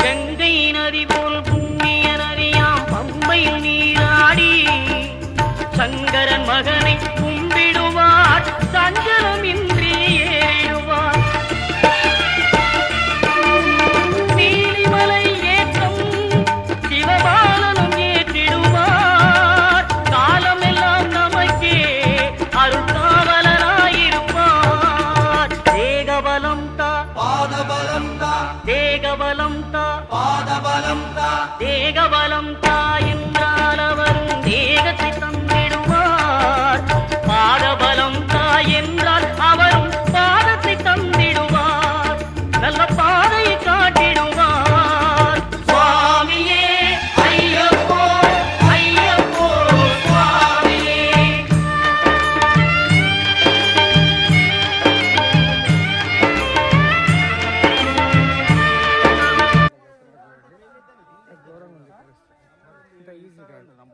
கங்கை நதி போல் புண்ணிய நதியாம் பம்பையில் நீராடி சங்கரன் மகனை கும்பிடுவார் சஞ்சலமின்றி ஏறிடுவார். நீலிமலை ஏற்றம் சிவபாலனும் ஏற்றிடுவார். காலமெல்லாம் நமக்கே அருள்காவலனாயிருப்பார். தேகபலம் தா பாதபலம் தா தேகபலம் தா பாதபலம் தா தேகபலம் தா என்றால் அவரும் தேகத்தை தந்திடுவார். பாதபலம் தா என்றால் அவரும் பாதத்தை தந்திடுவார். நல்ல பாதையை காட்டிடுவார். சுவாமியே ஐயப்போ ஐயப்போ சுவாமியே. ఘోరంగా ఉంది పరిస్థితి. ఇంత ఈజీ కాదు.